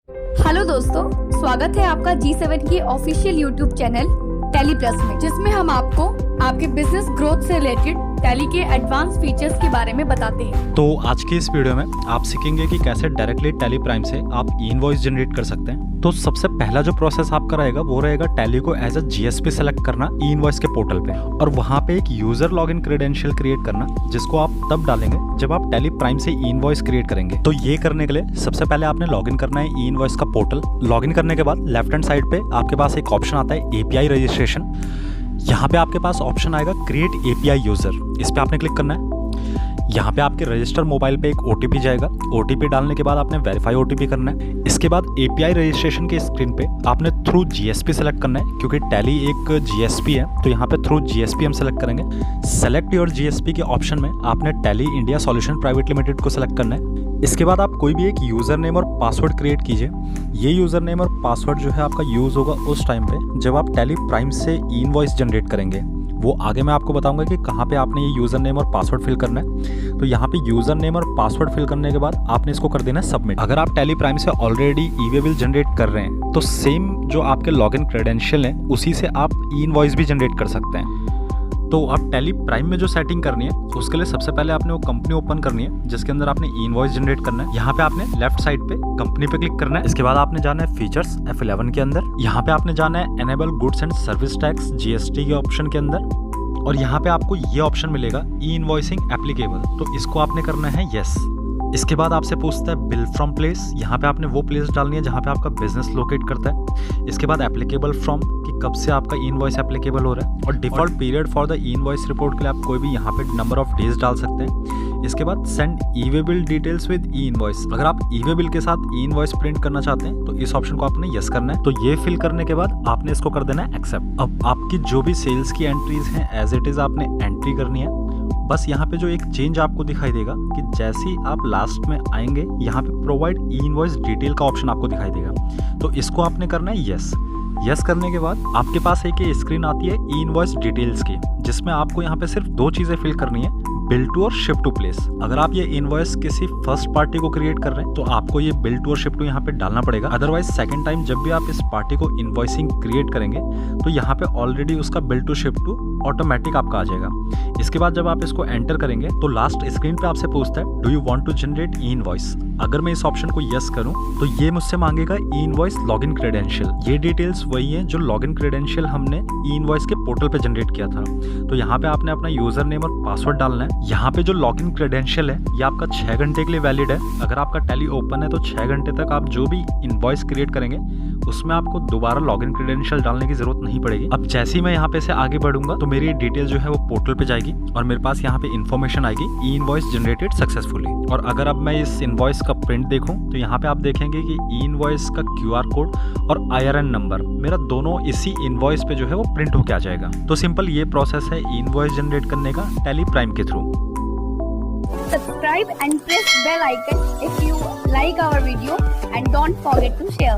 Hello दोस्तों, स्वागत है आपका G7 के official YouTube channel tally plus में, जिसमें हम आपको आपके बिजनेस ग्रोथ से रिलेटेड टैली के एडवांस फीचर्स के बारे में बताते हैं। तो आज की इस वीडियो में आप सीखेंगे कि कैसे डायरेक्टली टैली प्राइम से आप इनवॉइस जनरेट कर सकते हैं। तो सबसे पहला जो प्रोसेस आपका रहेगा वो रहेगा टैली को एज अ जीएसपी सेलेक्ट करना इनवॉइस के पोर्टल पे, और वहाँ पे एक यूजर लॉगिन क्रेडेंशियल क्रिएट करना, जिसको आप तब डालेंगे जब आप टैली प्राइम से इनवॉइस क्रिएट करेंगे। तो ये करने के लिए सबसे पहले आपने लॉगिन करना है इनवॉइस का पोर्टल। लॉगिन करने के बाद लेफ्ट हैंड साइड पे आपके पास एक ऑप्शन आता है एपीआई रजिस्ट्रेशन। यहाँ पे आपके पास ऑप्शन आएगा क्रिएट एपीआई यूजर, इस पे आपने क्लिक करना है। यहाँ पे आपके रजिस्टर मोबाइल पे एक ओटीपी जाएगा। ओटीपी डालने के बाद आपने वेरीफाई ओटीपी करना है। इसके बाद एपीआई रजिस्ट्रेशन के स्क्रीन पे आपने थ्रू जीएसपी सेलेक्ट करना है, क्योंकि टैली एक जीएसपी है, तो यहाँ पे थ्रू जीएसपी हम सेलेक्ट करेंगे। सेलेक्ट योर जीएसपी के ऑप्शन में आपने tally India solution private limited को सेलेक्ट करना है। इसके बाद आप कोई भी एक यूज़र नेम और पासवर्ड क्रिएट कीजिए। ये यूज़र नेम और पासवर्ड जो है आपका यूज़ होगा उस टाइम पे जब आप टैली प्राइम से इनवॉइस जनरेट करेंगे। वो आगे मैं आपको बताऊंगा कि कहाँ पे आपने ये यूज़र नेम और पासवर्ड फिल करना है। तो यहाँ पे यूज़र नेम और पासवर्ड फिल करने के बाद आपने इसको कर देना है सबमिट। अगर आप टैली प्राइम से ऑलरेडी ई-वे बिल जनरेट कर रहे हैं तो सेम जो आपके लॉगिन क्रेडेंशियल हैं उसी से आप इनवॉइस भी जनरेट कर सकते हैं। तो आप टैली प्राइम में जो सेटिंग करनी है उसके लिए सबसे पहले आपने वो कंपनी ओपन करनी है जिसके अंदर आपने इनवॉइस जनरेट करना है। यहाँ पे आपने लेफ्ट साइड पे कंपनी पे क्लिक करना है। इसके बाद आपने जाना है फीचर्स F11 के अंदर। यहाँ पे आपने जाना है enable goods and service tax GST के ऑप्शन के अंदर, और यहाँ पे आपको ये ऑप्शन मिलेगा ई इनवॉइसिंग एप्लीकेबल, तो इसको आपने करना है यस। इसके बाद आपसे पूछता है बिल फ्रॉम प्लेस, यहाँ पे आपने वो प्लेस डालनी है जहाँ पे आपका बिजनेस लोकेट करता है। इसके बाद एप्लीकेबल फ्रॉम कि कब से आपका इनवॉइस एप्लीकेबल हो रहा है, और default period for the invoice report के लिए आप कोई भी यहाँ पे नंबर ऑफ डेज डाल सकते हैं। इसके बाद send e-way bill details with E invoice, अगर आप ई-वे बिल के साथ ई इनवॉइस प्रिंट करना चाहते हैं तो इस ऑप्शन को आपने यस करना है। तो ये फिल करने के बाद आपने इसको कर देना है एक्सेप्ट। अब आपकी जो भी सेल्स की एंट्रीज हैं एज इट इज आपने एंट्री करनी है। बस यहाँ पे जो एक चेंज आपको दिखाई देगा कि जैसे ही आप लास्ट में आएंगे यहाँ पे प्रोवाइड ई इनवॉइस डिटेल का ऑप्शन आपको दिखाई देगा, तो इसको आपने करना है यस। यस करने के बाद आपके पास एक ये स्क्रीन आती है ई इनवॉइस डिटेल्स की, जिसमें आपको यहाँ पे सिर्फ दो चीजें फिल करनी है, बिल टू और शिप टू प्लेस। अगर आप ये इनवॉइस किसी फर्स्ट पार्टी को क्रिएट कर रहे हैं तो आपको ये बिल टू और शिप टू यहाँ पे डालना पड़ेगा। अदरवाइज सेकंड टाइम जब भी आप इस पार्टी को इनवॉइसिंग क्रिएट करेंगे तो यहाँ पे ऑलरेडी उसका bill to ship to automatic आपका आ जाएगा। इसके बाद जब आप इसको एंटर करेंगे तो लास्ट स्क्रीन पे आपसे पूछता है do you want to generate E invoice. अगर मैं इस ऑप्शन को यस करूं तो ये मुझसे मांगेगा ई इनवॉइस लॉगिन क्रेडेंशियल। ये डिटेल्स वही है जो लॉगिन क्रेडेंशियल हमने ई इनवॉइस के पोर्टल पे जनरेट किया था। तो यहाँ पे आपने अपना यूजर नेम और पासवर्ड डालना है। यहाँ पे जो लॉगिन क्रेडेंशियल है ये आपका 6 घंटे के लिए वैलिड है। अगर आपका टैली ओपन है तो 6 घंटे तक आप जो भी इनवॉइस क्रिएट करेंगे उसमें आपको दोबारा लॉगिन क्रेडेंशियल डालने की जरूरत नहीं पड़ेगी। अब जैसे ही मैं यहाँ पे से आगे बढ़ूंगा तो मेरी डिटेल जो है वो पोर्टल पे जाएगी और मेरे पास यहाँ पे इन्फॉर्मेशन आएगी ई इनवॉइस जनरेटेड सक्सेसफुली। और अगर अब मैं इस इनवॉइस का प्रिंट देखूं तो यहाँ पे आप देखेंगे कि ई इनवॉइस का QR कोड और IRN नंबर मेरा दोनों इसी इनवॉइस पे जो है वो प्रिंट होके आ जाएगा। तो सिंपल ये प्रोसेस है ई इनवॉइस जनरेट करने का टैली प्राइम के through. Subscribe and press bell icon if you like our video, and don't forget to share.